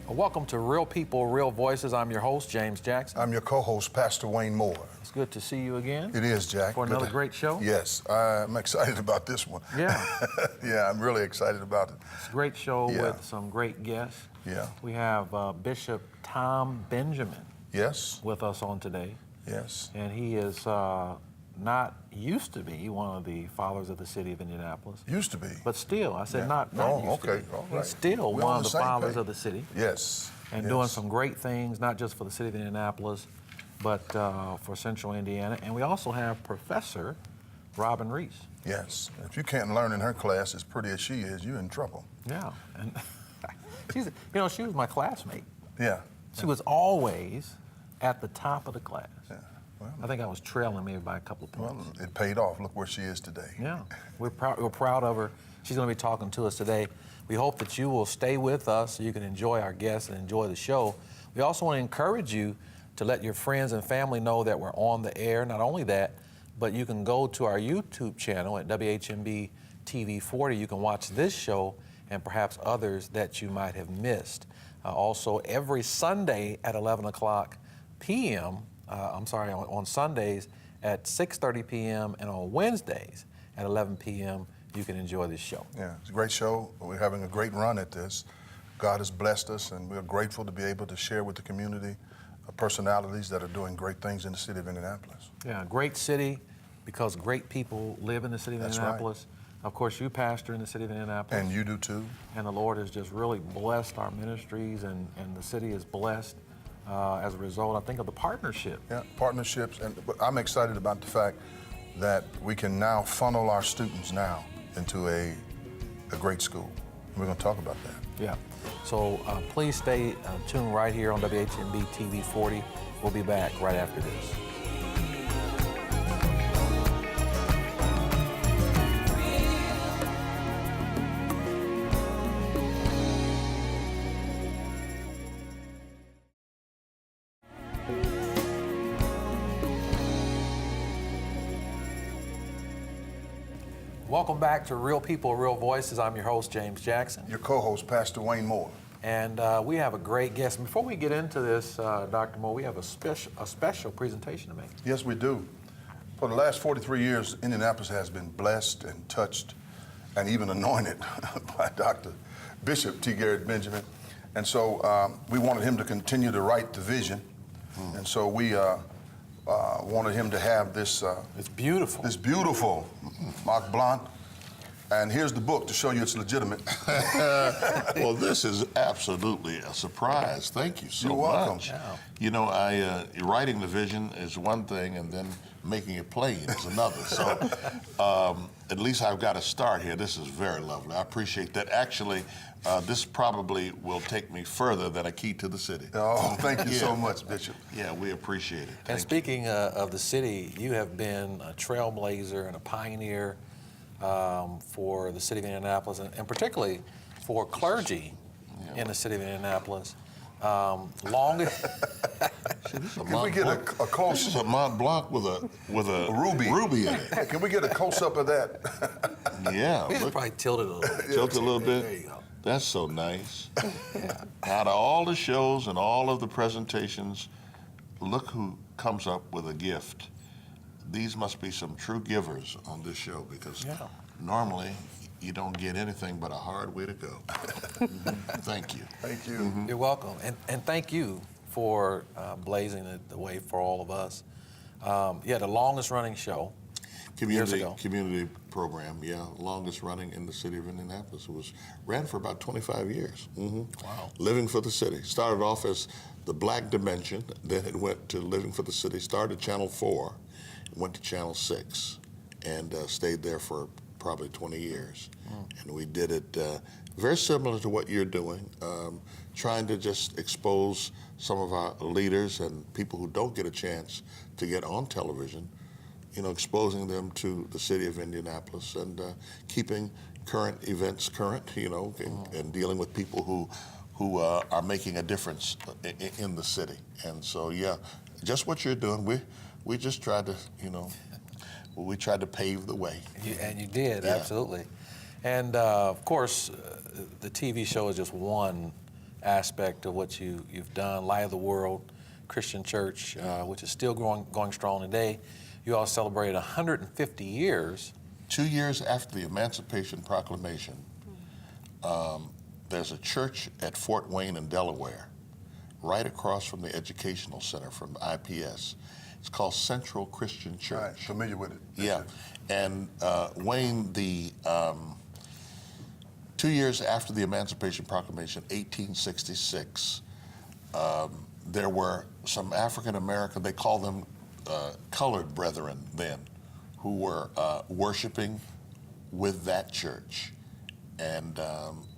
Welcome to Real People, Real Voices. I'm your host, James Jackson. I'm your co-host, Pastor Wayne Moore. It's good to see you again. It is, Jack. For another great show? Yes, I'm excited about this one. Yeah. Yeah, I'm really excited about it. It's a great show Yeah. with some great guests. Yeah. We have Bishop Tom Benjamin Yes, with us on today. yes. And he is not used to be one of the fathers of the city of Indianapolis. Used to be. But still, I said Yeah. not Oh, used to okay, be. all right. He's still We're one on of the the same fathers page. of the city. Yes. And yes. doing some great things, not just for the city of Indianapolis, but for Central Indiana. And we also have Professor Robin Reese. Yes. If you can't learn in her class as pretty as she is, you're in trouble. Yeah, and she was my classmate. Yeah. She was always at the top of the class. Yeah. Well, I think I was trailing maybe by a couple of points. well, it paid off. Look where she is today. Yeah, we're proud of her. She's going to be talking to us today. We hope that you will stay with us so you can enjoy our guests and enjoy the show. We also want to encourage you to let your friends and family know that we're on the air. Not only that, but you can go to our YouTube channel at WHMB TV 40. You can watch this show and perhaps others that you might have missed. Also, every Sunday at 11 o'clock p.m., on Sundays at 6:30 p.m. and on Wednesdays at 11 p.m., you can enjoy this show. Yeah, it's a great show. We're having a great run at this. God has blessed us, and we're grateful to be able to share with the community personalities that are doing great things in the city of Indianapolis. Yeah, great city because great people live in the city of That's Indianapolis. Of course, you pastor in the city of Indianapolis. And you do too. And the Lord has just really blessed our ministries, and the city is blessed as a result, I think, of the partnership. Yeah, partnerships, but I'm excited about the fact that we can now funnel our students now into a great school. We're going to talk about that. Yeah. So please stay tuned right here on WHMB TV 40. We'll be back right after this. Welcome back to Real People, Real Voices. I'm your host, James Jackson. Your co-host, Pastor Wayne Moore. And we have a great guest. Before we get into this, Dr. Moore, we have a special presentation to make. Yes, we do. For the last 43 years, Indianapolis has been blessed and touched and even anointed by Dr. Bishop T. Garrett Benjamin. And so we wanted him to continue to write the vision. And so we wanted him to have this. It's beautiful. This beautiful Marc Blanc. And here's the book to show you it's legitimate. Well, this is absolutely a surprise. Thank you so You're welcome. much. Yeah. You know, writing the vision is one thing, and then making it plain is another. So at least I've got a start here. This is very lovely. I appreciate that. Actually, this probably will take me further than a key to the city. Oh, thank you so Yeah. much, Bishop. Yeah, we appreciate it. And Thank you. speaking of the city, you have been a trailblazer and a pioneer for the city of Indianapolis, and particularly for clergy in the city of Indianapolis. Longest. Can we get a This close is a Mont Blanc with a ruby in it. Can we get a close-up of that? Yeah. We just look- probably tilted a little bit. Tilt a little bit. There you go. That's so nice. Out of all the shows and all of the presentations, look who comes up with a gift. These must be some true givers on this show, because Yeah. normally you don't get anything but a hard way to go. Thank you. Thank you. You're welcome. And thank you for blazing the way for all of us. The longest running show. Years ago. Community program, yeah, longest running in the city of Indianapolis. It ran for about 25 years. Wow. Living for the City. Started off as the Black Dimension, then it went to Living for the City. Started Channel 4, went to Channel 6, and stayed there for probably 20 years. And we did it very similar to what you're doing, trying to just expose some of our leaders and people who don't get a chance to get on television, you know, exposing them to the city of Indianapolis and keeping current events current, you know, and dealing with people who are making a difference in the city. And so, yeah, just what you're doing. We just tried to, you know, we tried to pave the way. And you did, Yeah. absolutely. And of course, the TV show is just one aspect of what you've done. Light of the World Christian Church, which is still going strong today. You all celebrated 150 years. 2 years after the Emancipation Proclamation, there's a church at Fort Wayne in Delaware, right across from the Educational Center from IPS. It's called Central Christian Church. Right, familiar with it. Yeah, and Wayne, 2 years after the Emancipation Proclamation, 1866, there were some African American, they called them colored brethren then, who were worshiping with that church. And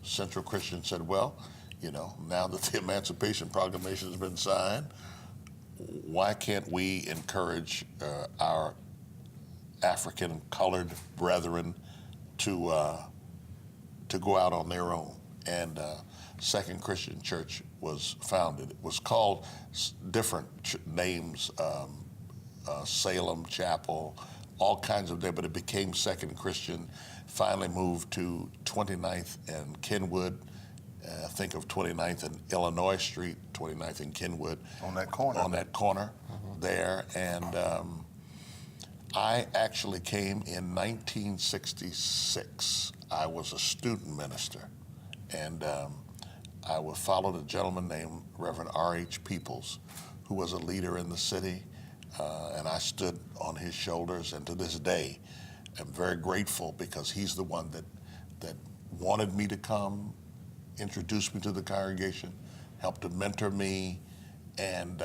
Central Christian said, well, you know, now that the Emancipation Proclamation has been signed, why can't we encourage our African colored brethren to go out on their own? And Second Christian Church was founded. It was called different names, Salem Chapel, all kinds of there, but it became Second Christian. Finally moved to 29th and Kenwood. Think of 29th and Illinois Street, 29th and Kenwood. On that corner. On that corner there. And I actually came in 1966. I was a student minister. And I followed a gentleman named Reverend R.H. Peoples, who was a leader in the city. And I stood on his shoulders. And to this day, I'm very grateful because he's the one that wanted me to come, introduced me to the congregation, helped to mentor me, and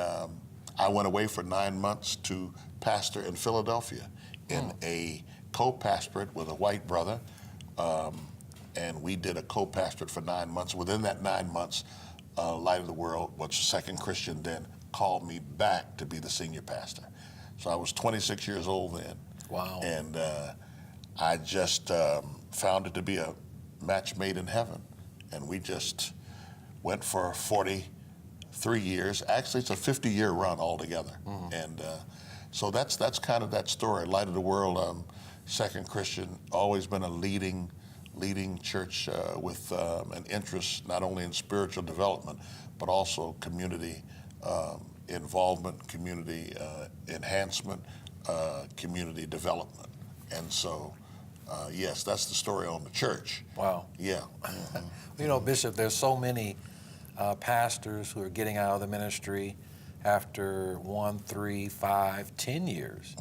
I went away for 9 months to pastor in Philadelphia in a co-pastorate with a white brother, and we did a co-pastorate for 9 months. Within that 9 months, Light of the World, which Second Christian then, called me back to be the senior pastor. So I was 26 years old then. Wow. And I just found it to be a match made in heaven. And we just went for 43 years. Actually, it's a 50-year run altogether. And so that's kind of that story. Light of the World, Second Christian, always been a leading church with an interest not only in spiritual development, but also community involvement, community enhancement, community development. And so, yes, that's the story on the church. Wow. Yeah. You know, Bishop, there's so many pastors who are getting out of the ministry after 1, 3, 5, 10 years.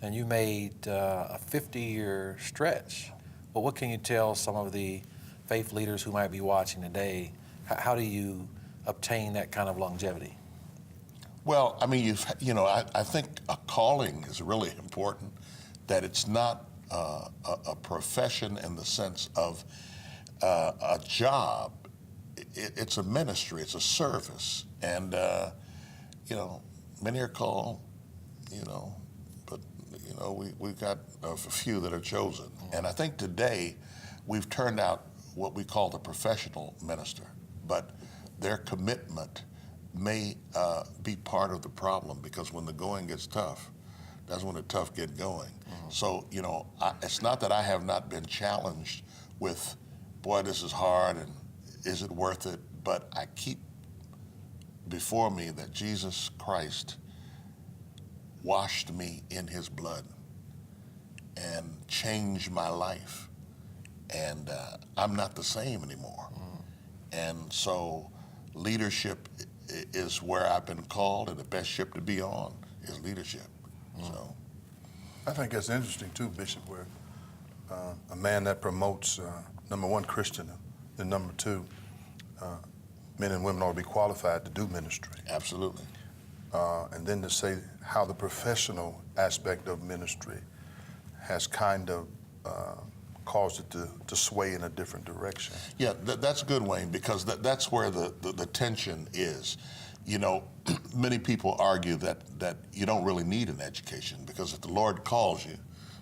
And you made a 50-year stretch. But what can you tell some of the faith leaders who might be watching today? How do you obtain that kind of longevity? Well, I mean, I think a calling is really important, that it's not a profession in the sense of a job. It's a ministry, it's a service. And, many are called, but, we've got a few that are chosen. And I think today we've turned out what we call the professional minister, but their commitment may be part of the problem, because when the going gets tough, that's when the tough get going. So, it's not that I have not been challenged with, boy, this is hard and is it worth it? But I keep before me that Jesus Christ washed me in his blood and changed my life. And I'm not the same anymore. And so leadership is where I've been called, and the best ship to be on is leadership. So I think that's interesting too, Bishop, where a man that promotes, number one, Christian, and number two, men and women ought to be qualified to do ministry. absolutely. And then to say how the professional aspect of ministry has kind of caused it to sway in a different direction. Yeah, that's good, Wayne, because that's where the tension is. Many people argue that you don't really need an education, because if the Lord calls you,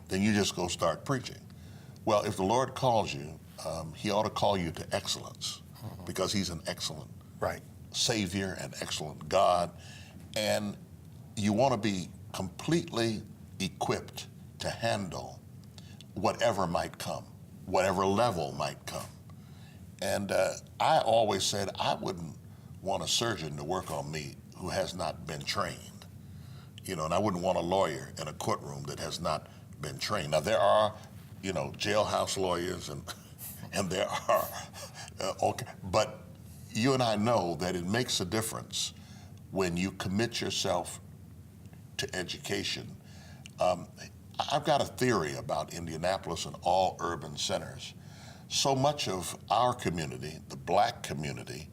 then you just go start preaching. Well, if the Lord calls you, he ought to call you to excellence, because he's an excellent Right. Savior and excellent God. And you want to be completely equipped to handle whatever might come, whatever level might come. And I always said I wouldn't want a surgeon to work on me who has not been trained. You know, and I wouldn't want a lawyer in a courtroom that has not been trained. Now there are, you know, jailhouse lawyers and there are, okay, but you and I know that it makes a difference when you commit yourself to education. I've got a theory about Indianapolis and all urban centers. So much of our community, the black community,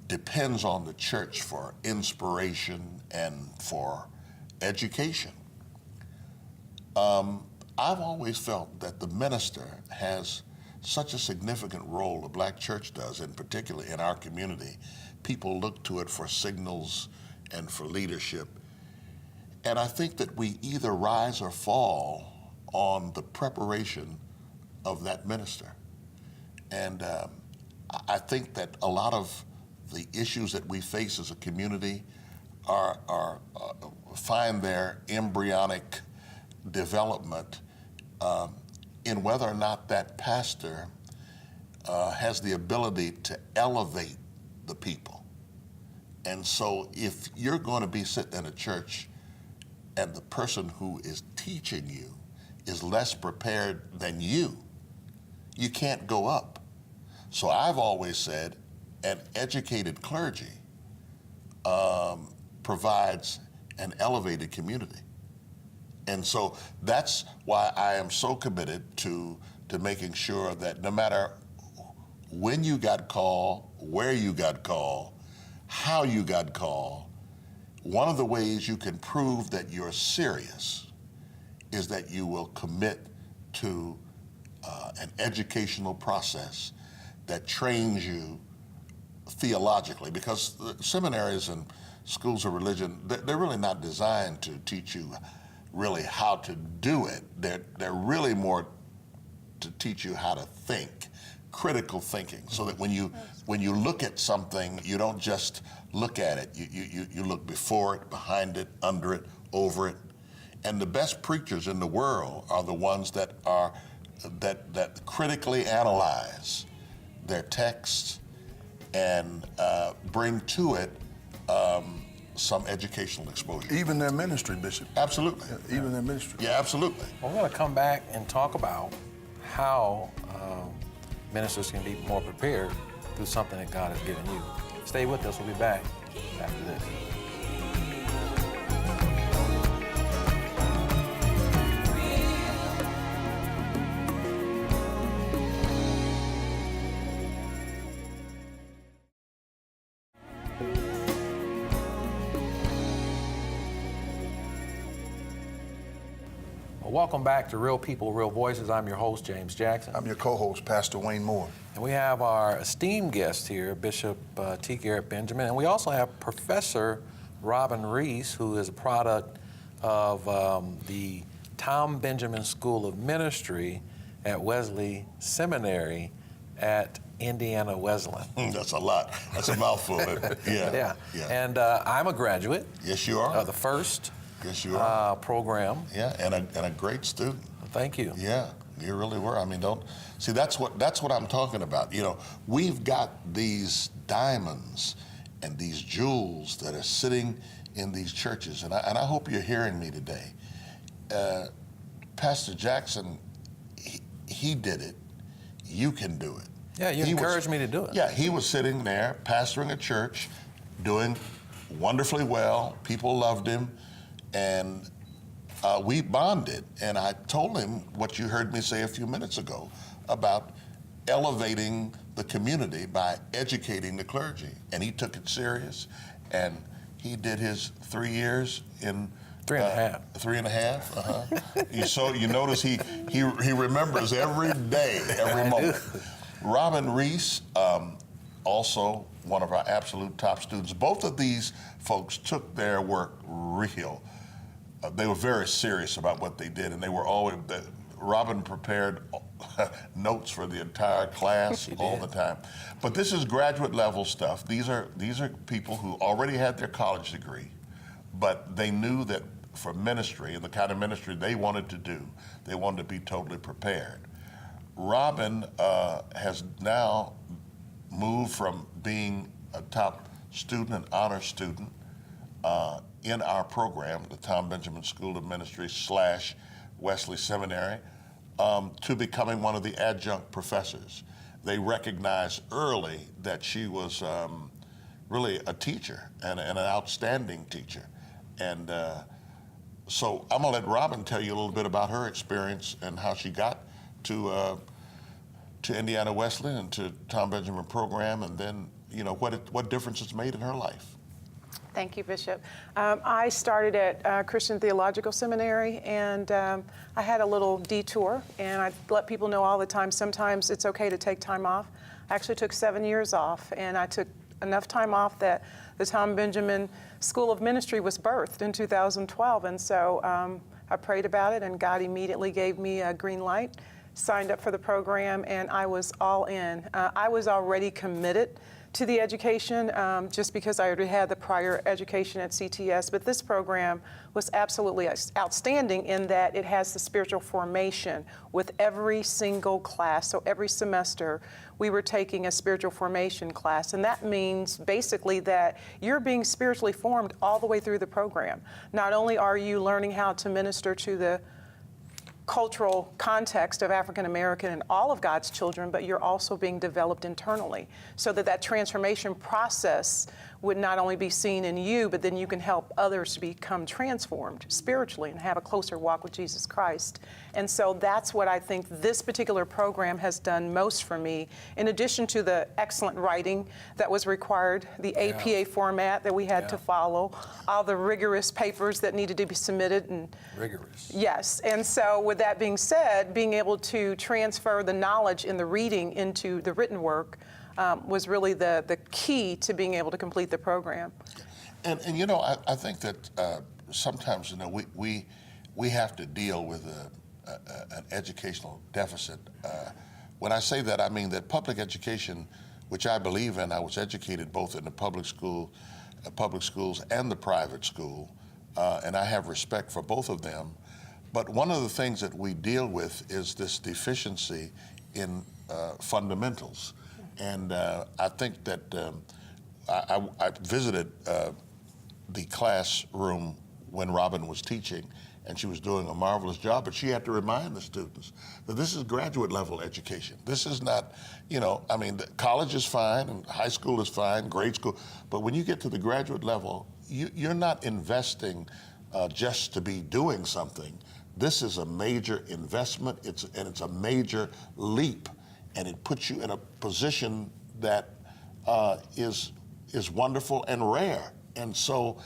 depends on the church for inspiration and for education. I've always felt that the minister has such a significant role, the black church does, and particularly in our community. People look to it for signals and for leadership. And I think that we either rise or fall on the preparation of that minister. And I think that a lot of the issues that we face as a community find their embryonic development in whether or not that pastor has the ability to elevate the people. And so if you're going to be sitting in a church and the person who is teaching you is less prepared than you can't go up. So I've always said an educated clergy provides an elevated community. And so that's why I am so committed to making sure that no matter when you got called, where you got called, how you got called, one of the ways you can prove that you're serious is that you will commit to an educational process that trains you theologically, because the seminaries and schools of religion, they're really not designed to teach you really how to do it. They're really more to teach you how to think, critical thinking, so that when you look at something, you don't just look at it. You look before it, behind it, under it, over it. And the best preachers in the world are the ones that critically analyze their texts and bring to it some educational exposure. Even their ministry, Bishop. Absolutely. Yeah, even their ministry. Yeah, absolutely. Well, we're going to come back and talk about how ministers can be more prepared through something that God has given you. Stay with us. We'll be back after this. Welcome back to Real People, Real Voices. I'm your host, James Jackson. I'm your co-host, Pastor Wayne Moore. And we have our esteemed guest here, Bishop T. Garrett Benjamin. And we also have Professor Robin Reese, who is a product of the Tom Benjamin School of Ministry at Wesley Seminary at Indiana Wesleyan. That's a lot. That's a mouthful. Yeah. And I'm a graduate. Yes, you are. Of the first Yes, you are. program. Yeah, and a great student. Thank you. Yeah, you really were. I mean, that's what I'm talking about. You know, we've got these diamonds and these jewels that are sitting in these churches, and I hope you're hearing me today. Pastor Jackson, he did it. You can do it. Yeah, you encouraged me to do it. Yeah, he was sitting there pastoring a church, doing wonderfully well. People loved him. And we bonded, and I told him what you heard me say a few minutes ago about elevating the community by educating the clergy. And he took it serious, and he did his 3 years in 3.5. 3.5. So you notice he remembers every day, every moment. Robin Reese, also one of our absolute top students. Both of these folks took their work real. They were very serious about what they did, and they were always. Robin prepared notes for the entire class all the time. But this is graduate level stuff. These are people who already had their college degree, but they knew that for ministry and the kind of ministry they wanted to do, they wanted to be totally prepared. Robin has now moved from being a top student, an honor student in our program, the Tom Benjamin School of Ministry / Wesley Seminary, to becoming one of the adjunct professors. They recognized early that she was really a teacher and an outstanding teacher. And so I'm gonna let Robin tell you a little bit about her experience and how she got to Indiana Wesleyan and to Tom Benjamin program, and then what difference it's made in her life. Thank you, Bishop. I started at Christian Theological Seminary, and I had a little detour, and I let people know all the time, sometimes it's okay to take time off. I actually took 7 years off, and I took enough time off that the Tom Benjamin School of Ministry was birthed in 2012, and so I prayed about it, and God immediately gave me a green light, signed up for the program, and I was all in. I was already committed to the education just because I already had the prior education at CTS, but this program was absolutely outstanding in that it has the spiritual formation with every single class. So every semester we were taking a spiritual formation class, and that means basically that you're being spiritually formed all the way through the program. Not only are you learning how to minister to the cultural context of African American and all of God's children, but you're also being developed internally so that transformation process would not only be seen in you, but then you can help others to become transformed spiritually and have a closer walk with Jesus Christ. And so that's what I think this particular program has done most for me, in addition to the excellent writing that was required, the APA format that we had to follow, all the rigorous papers that needed to be submitted. And Rigorous. yes, and so with that being said, being able to transfer the knowledge in the reading into the written work was really the key to being able to complete the program. And I think that sometimes we have to deal with an educational deficit. When I say that, I mean that public education, which I believe in, I was educated both in the public schools and the private school, and I have respect for both of them. But one of the things that we deal with is this deficiency in fundamentals. And I think that I visited the classroom when Robin was teaching, and she was doing a marvelous job, but she had to remind the students that this is graduate level education. This is not, college is fine, and high school is fine, grade school, but when you get to the graduate level, you're not investing just to be doing something. This is a major investment, it's a major leap, and it puts you in a position that is wonderful and rare. And so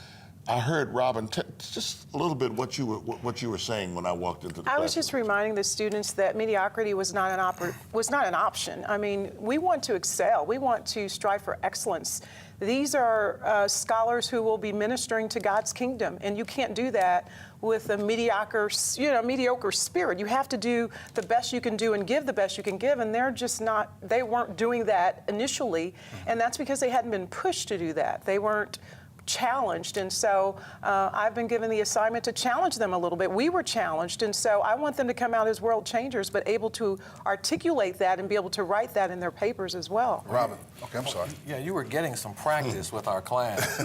I heard Robin just a little bit what you were saying when I walked into the classroom. I was just reminding the students that mediocrity was not an option. I mean, we want to excel. We want to strive for excellence. These are scholars who will be ministering to God's kingdom, and you can't do that with a mediocre spirit. You have to do the best you can do and give the best you can give, and they weren't doing that initially, and that's because they hadn't been pushed to do that. They weren't challenged, and so I've been given the assignment to challenge them a little bit. We were challenged, and so I want them to come out as world changers, but able to articulate that and be able to write that in their papers as well. Robin, okay, I'm sorry. Yeah, you were getting some practice with our class.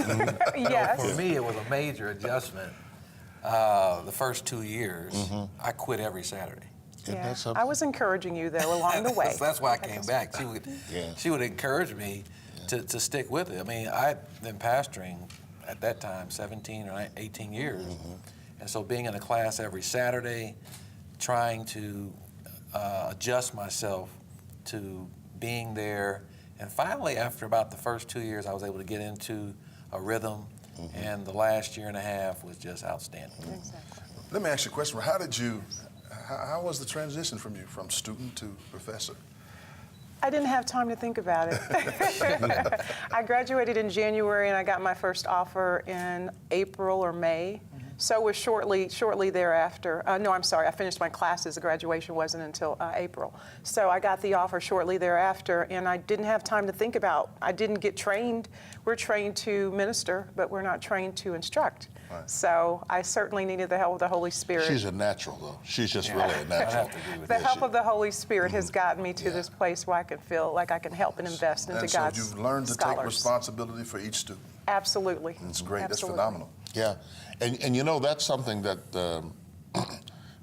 Yes. For me, it was a major adjustment. The first 2 years, I quit every Saturday. Yeah. I was encouraging you, though, along the way. That's why I came back. She would encourage me to stick with it. I mean, I'd been pastoring at that time 17 or 18 years. And so being in a class every Saturday, trying to adjust myself to being there. And finally, after about the first 2 years, I was able to get into a rhythm. And the last year and a half was just outstanding. Exactly. Let me ask you a question. How was the transition from student to professor? I didn't have time to think about it. I graduated in January, and I got my first offer in April or May. So was shortly thereafter. No, I'm sorry, I finished my classes. The graduation wasn't until April. So I got the offer shortly thereafter, and I didn't have time to think about. I didn't get trained. We're trained to minister, but we're not trained to instruct. Right. So I certainly needed the help of the Holy Spirit. She's a natural, though. She's just really a natural. The help of the Holy Spirit has gotten me to this place where I can feel like I can help and invest into And God's so you've learned to scholars. take responsibility for each student. Absolutely. It's great. Absolutely. That's phenomenal. Yeah, and you know, that's something that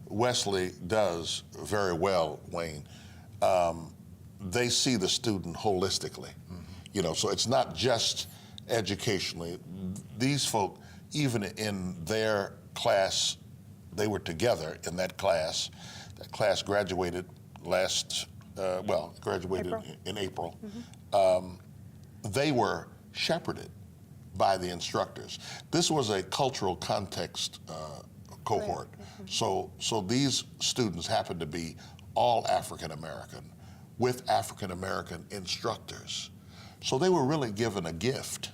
Wesley does very well, Wayne. They see the student holistically, you know, so it's not just educationally. These folk, even in their class, they were together in that class. That class graduated graduated April. in April. They were shepherded by the instructors. This was a cultural context cohort. So these students happened to be all African American with African American instructors. So they were really given a gift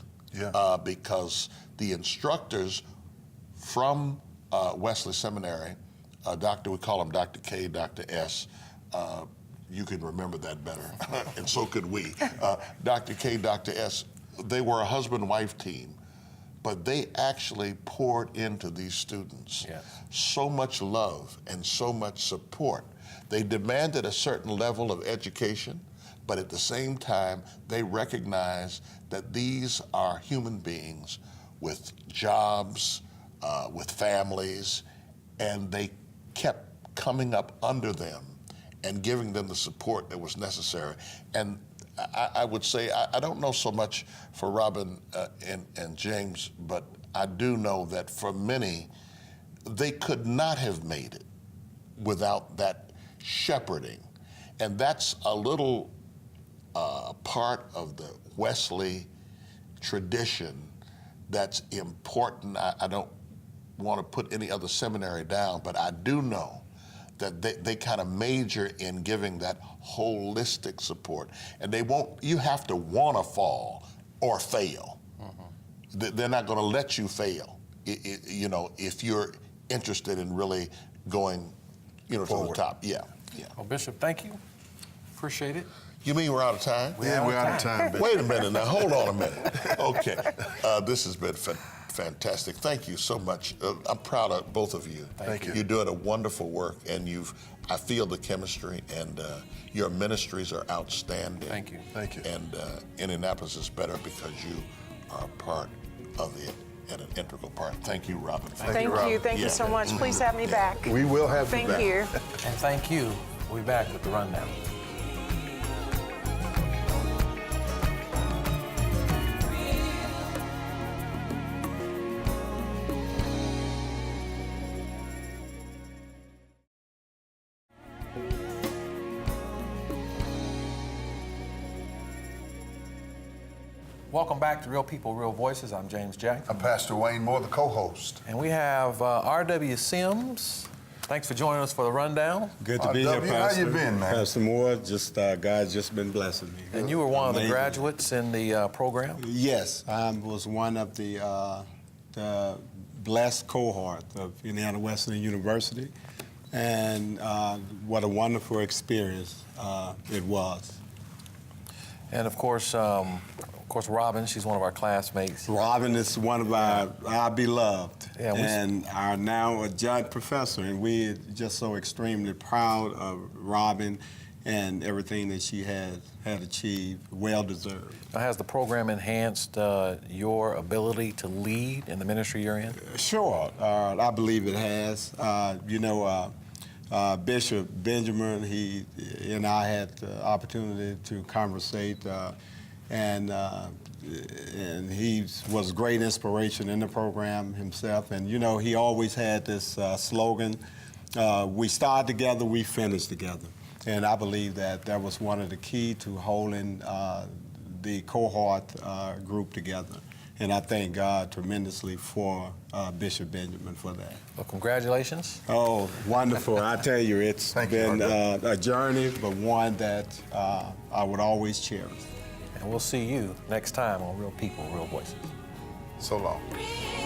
because the instructors from Wesley Seminary, we call them Dr. K, Dr. S, you can remember that better, and so could we. Dr. K, Dr. S, they were a husband-wife team, but they actually poured into these students so much love and so much support. They demanded a certain level of education, but at the same time, they recognized that these are human beings with jobs, with families, and they kept coming up under them and giving them the support that was necessary. And I would say, I don't know so much for Robin and James, but I do know that for many, they could not have made it without that shepherding. And that's a little part of the Wesley tradition that's important. I don't want to put any other seminary down, but I do know that they kind of major in giving that holistic support. And you have to want to fall or fail. They're not going to let you fail, you know, if you're interested in really going, you know, to the top. Yeah. Well, Bishop, thank you. Appreciate it. You mean we're out of time? Yeah, we're out of time. Wait a minute now, hold on a minute. Okay, this has been fantastic. Thank you so much. I'm proud of both of you. Thank you. You're doing a wonderful work, and I feel the chemistry, and your ministries are outstanding. Thank you. Thank you. And Indianapolis is better because you are a part of it and an integral part. Thank you, Robin. Thank you. Robin. Thank you so much. Please have me back. We will have you Thank back. you. And thank you. We'll be back with the rundown. Welcome back to Real People, Real Voices. I'm James Jackson. I'm Pastor Wayne Moore, the co-host. And we have R.W. Sims. Thanks for joining us for the rundown. Good to be here, RW, Pastor. how you been, man? Pastor Moore, God's just been blessing me. And you were one of the Amazing. graduates in the program? Yes, I was one of the blessed cohort of Indiana Wesleyan University, and what a wonderful experience it was. And of course, Robin, she's one of our classmates. Robin is one of our beloved, Yeah, and our now adjunct professor, and we're just so extremely proud of Robin and everything that she had achieved, well deserved. Now, has the program enhanced your ability to lead in the ministry you're in? Sure, I believe it has. Bishop Benjamin, he and I had the opportunity to conversate, and he was a great inspiration in the program himself. And he always had this slogan: "We start together, we finish together." And I believe that was one of the key to holding the cohort group together. And I thank God tremendously for Bishop Benjamin for that. Well, congratulations. Oh, wonderful. I tell you, it's Thank you, been RW. a journey, but one that I would always cherish. And we'll see you next time on Real People, Real Voices. So long. Real